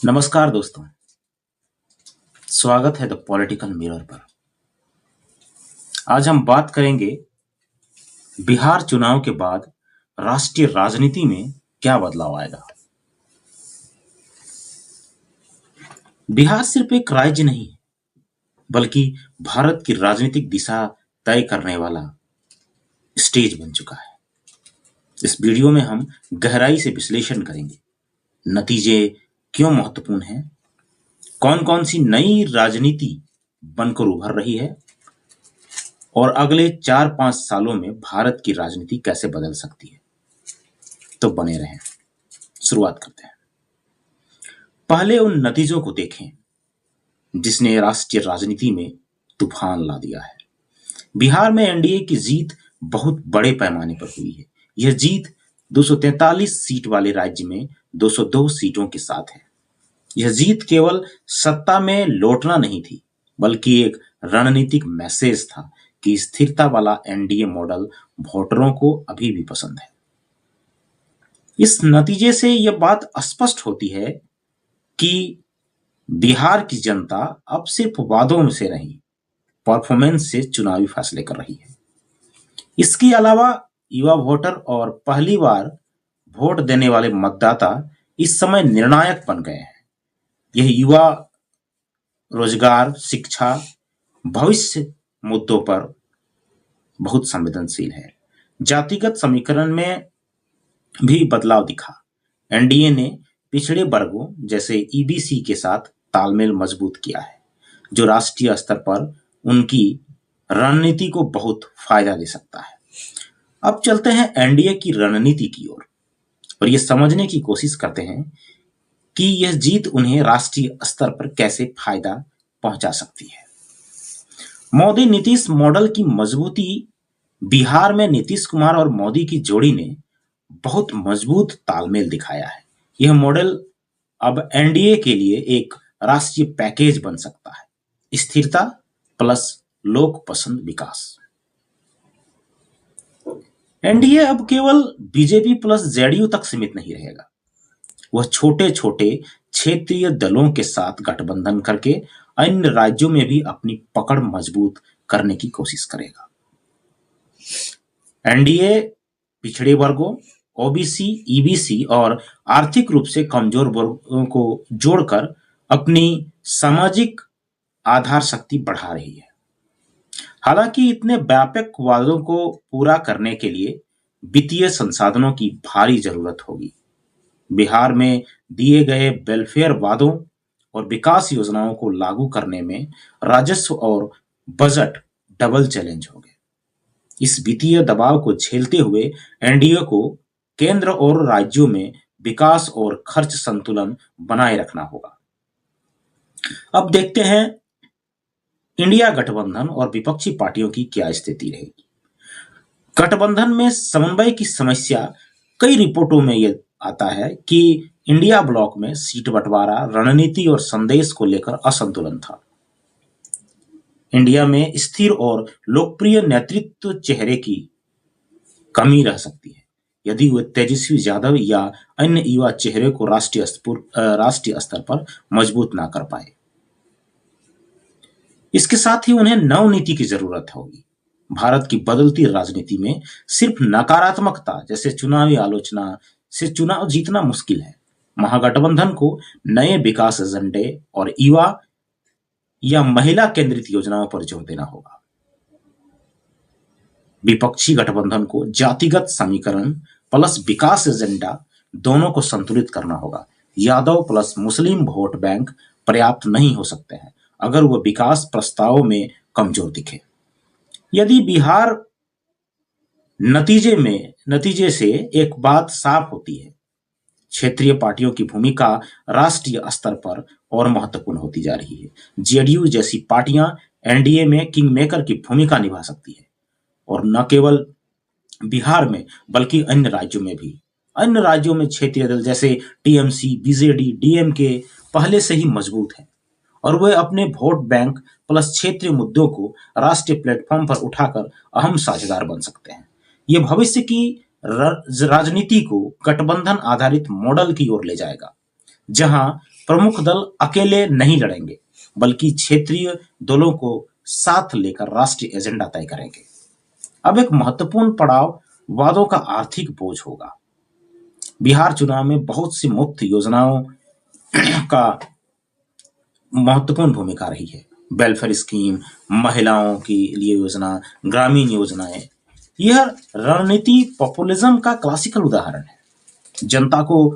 नमस्कार दोस्तों, स्वागत है द पॉलिटिकल मिरर पर। आज हम बात करेंगे बिहार चुनाव के बाद राष्ट्रीय राजनीति में क्या बदलाव आएगा। बिहार सिर्फ एक राज्य नहीं है, बल्कि भारत की राजनीतिक दिशा तय करने वाला स्टेज बन चुका है। इस वीडियो में हम गहराई से विश्लेषण करेंगे, नतीजे क्यों महत्वपूर्ण हैं, कौन कौन सी नई राजनीति बनकर उभर रही है और अगले 4-5 सालों में भारत की राजनीति कैसे बदल सकती है। तो बने रहें। शुरुआत करते हैं। पहले उन नतीजों को देखें जिसने राष्ट्रीय राजनीति में तूफान ला दिया है। बिहार में एनडीए की जीत बहुत बड़े पैमाने पर हुई है। यह जीत 243 सीट वाले राज्य में 202 सीटों के साथ है। यह जीत केवल सत्ता में लौटना नहीं थी, बल्कि एक रणनीतिक मैसेज था कि स्थिरता वाला एनडीए मॉडल वोटरों को अभी भी पसंद है। इस नतीजे से यह बात स्पष्ट होती है कि बिहार की जनता अब सिर्फ वादों में से नहीं, परफॉर्मेंस से चुनावी फैसले कर रही है। इसके अलावा युवा वोटर और पहली बार वोट देने वाले मतदाता इस समय निर्णायक बन गए हैं। यह युवा रोजगार, शिक्षा, भविष्य मुद्दों पर बहुत संवेदनशील है। जातिगत समीकरण में भी बदलाव दिखा। एनडीए ने पिछड़े वर्गों जैसे ईबीसी के साथ तालमेल मजबूत किया है, जो राष्ट्रीय स्तर पर उनकी रणनीति को बहुत फायदा दे सकता है। अब चलते हैं एनडीए की रणनीति की ओर और यह समझने की कोशिश करते हैं कि यह जीत उन्हें राष्ट्रीय स्तर पर कैसे फायदा पहुंचा सकती है। मोदी नीतीश मॉडल की मजबूती। बिहार में नीतीश कुमार और मोदी की जोड़ी ने बहुत मजबूत तालमेल दिखाया है। यह मॉडल अब एनडीए के लिए एक राष्ट्रीय पैकेज बन सकता है, स्थिरता प्लस लोक पसंद विकास। एनडीए अब केवल बीजेपी प्लस जेडीयू तक सीमित नहीं रहेगा। वह छोटे छोटे क्षेत्रीय दलों के साथ गठबंधन करके अन्य राज्यों में भी अपनी पकड़ मजबूत करने की कोशिश करेगा। एनडीए पिछड़े वर्गों, ओबीसी, ईबीसी और आर्थिक रूप से कमजोर वर्गों को जोड़कर अपनी सामाजिक आधार शक्ति बढ़ा रही है। हालांकि इतने व्यापक वादों को पूरा करने के लिए वित्तीय संसाधनों की भारी जरूरत होगी। बिहार में दिए गए वेलफेयर वादों और विकास योजनाओं को लागू करने में राजस्व और बजट डबल चैलेंज हो गए। इस वित्तीय दबाव को झेलते हुए एनडीए को केंद्र और राज्यों में विकास और खर्च संतुलन बनाए रखना होगा। अब देखते हैं इंडिया गठबंधन और विपक्षी पार्टियों की क्या स्थिति रहेगी। गठबंधन में समन्वय की समस्या। कई रिपोर्टों में यह आता है कि इंडिया ब्लॉक में सीट बंटवारा, रणनीति और संदेश को लेकर असंतुलन था। इंडिया में स्थिर और लोकप्रिय नेतृत्व चेहरे की कमी रह सकती है यदि वे तेजस्वी यादव या अन्य युवा चेहरे को राष्ट्रीय स्तर पर मजबूत ना कर पाए। इसके साथ ही उन्हें नवनीति की जरूरत होगी। भारत की बदलती राजनीति में सिर्फ नकारात्मकता जैसे चुनावी आलोचना से चुनाव जीतना मुश्किल है। महागठबंधन को नए विकास एजेंडे और युवा या महिला केंद्रित योजनाओं पर जोर देना होगा। विपक्षी गठबंधन को जातिगत समीकरण प्लस विकास एजेंडा दोनों को संतुलित करना होगा। यादव प्लस मुस्लिम वोट बैंक पर्याप्त नहीं हो सकते हैं अगर वह विकास प्रस्तावों में कमजोर दिखे। यदि बिहार नतीजे से एक बात साफ होती है, क्षेत्रीय पार्टियों की भूमिका राष्ट्रीय स्तर पर और महत्वपूर्ण होती जा रही है। जेडीयू जैसी पार्टियां एनडीए में किंग मेकर की भूमिका निभा सकती है और न केवल बिहार में बल्कि अन्य राज्यों में भी। अन्य राज्यों में क्षेत्रीय दल जैसे टीएमसी, बीजेडी, डीएमके पहले से ही मजबूत हैं और वे अपने वोट बैंक प्लस क्षेत्रीय मुद्दों को राष्ट्रीय प्लेटफॉर्म पर उठाकर अहम साझेदार बन सकते हैं। ये भविष्य की राजनीति को गठबंधन आधारित मॉडल की ओर ले जाएगा, जहां प्रमुख दल अकेले नहीं लड़ेंगे, बल्कि क्षेत्रीय दलों को साथ लेकर राष्ट्रीय एजेंडा तय करेंगे। अब एक महत्वपूर्ण पड़ाव वादों का आर्थिक बोझ होगा। बिहार चुनाव में बहुत सी मुफ्त योजनाओं का महत्वपूर्ण भूमिका रही है। वेलफेयर स्कीम, महिलाओं के लिए योजना, ग्रामीण योजनाएं, यह रणनीति पॉपुलिज्म का क्लासिकल उदाहरण है। जनता को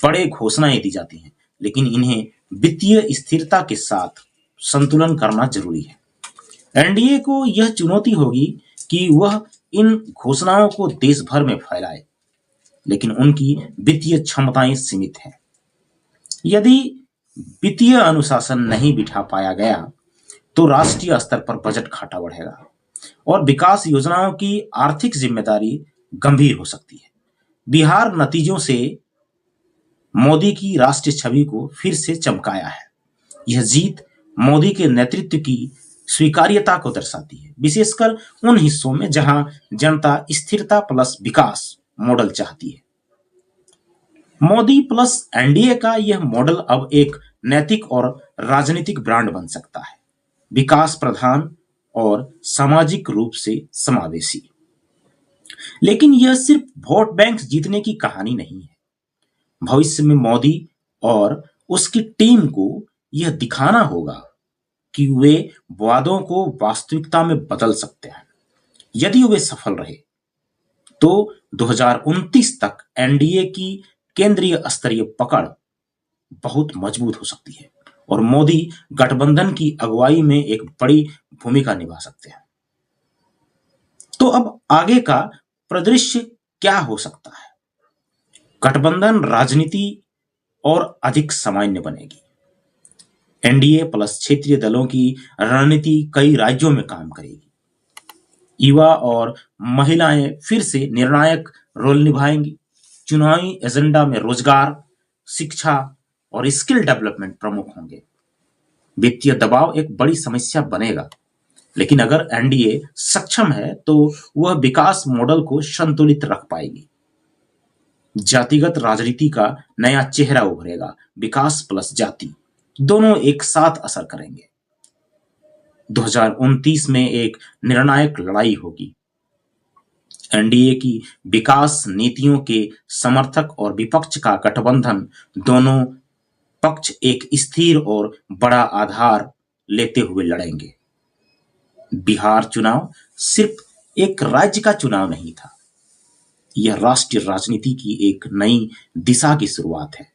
बड़े घोषणाएं दी जाती हैं, लेकिन इन्हें वित्तीय स्थिरता के साथ संतुलन करना जरूरी है। एनडीए को यह चुनौती होगी कि वह इन घोषणाओं को देश भर में फैलाए, लेकिन उनकी वित्तीय क्षमताएं सीमित हैं। यदि वित्तीय अनुशासन नहीं बिठा पाया गया तो राष्ट्रीय स्तर पर बजट घाटा बढ़ेगा और विकास योजनाओं की आर्थिक जिम्मेदारी गंभीर हो सकती है। बिहार नतीजों से मोदी की राष्ट्रीय छवि को फिर से चमकाया है। यह जीत मोदी के नेतृत्व की स्वीकार्यता को दर्शाती है, विशेषकर उन हिस्सों में जहां जनता स्थिरता प्लस विकास मॉडल चाहती है। मोदी प्लस एनडीए का यह मॉडल अब एक नैतिक और राजनीतिक ब्रांड बन सकता है, विकास प्रधान और सामाजिक रूप से समावेशी। लेकिन यह सिर्फ वोट बैंक जीतने की कहानी नहीं है। भविष्य में मोदी और उसकी टीम को यह दिखाना होगा कि वे वादों को वास्तविकता में बदल सकते हैं। यदि वे सफल रहे तो 2029 तक एनडीए की केंद्रीय स्तरीय पकड़ बहुत मजबूत हो सकती है और मोदी गठबंधन की अगुवाई में एक बड़ी भूमिका निभा सकते हैं। तो अब आगे का परिदृश्य क्या हो सकता है? गठबंधन राजनीति और अधिक सामान्य बनेगी। एनडीए प्लस क्षेत्रीय दलों की रणनीति कई राज्यों में काम करेगी। युवा और महिलाएं फिर से निर्णायक रोल निभाएंगी। चुनावी एजेंडा में रोजगार, शिक्षा और स्किल डेवलपमेंट प्रमुख होंगे। वित्तीय दबाव एक बड़ी समस्या बनेगा, लेकिन अगर एनडीए सक्षम है तो वह विकास मॉडल को संतुलित रख पाएगी। जातिगत राजनीति का नया चेहरा उभरेगा। विकास प्लस जाति दोनों एक साथ असर करेंगे। 2029 में एक निर्णायक लड़ाई होगी। एनडीए की विकास नीतियों के समर्थक और विपक्ष का गठबंधन, दोनों पक्ष एक स्थिर और बड़ा आधार लेते हुए लड़ेंगे। बिहार चुनाव सिर्फ एक राज्य का चुनाव नहीं था, यह राष्ट्रीय राजनीति की एक नई दिशा की शुरुआत है।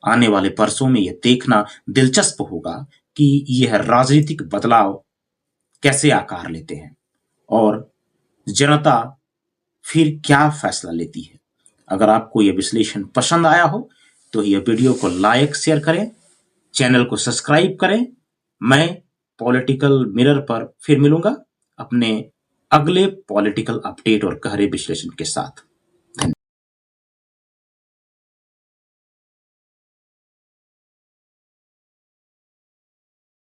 आने वाले वर्षों में यह देखना दिलचस्प होगा कि यह राजनीतिक बदलाव कैसे आकार लेते हैं और जनता फिर क्या फैसला लेती है। अगर आपको यह विश्लेषण पसंद आया हो तो यह वीडियो को लाइक शेयर करें, चैनल को सब्सक्राइब करें। मैं पॉलिटिकल मिरर पर फिर मिलूंगा अपने अगले पॉलिटिकल अपडेट और गहरे विश्लेषण के साथ।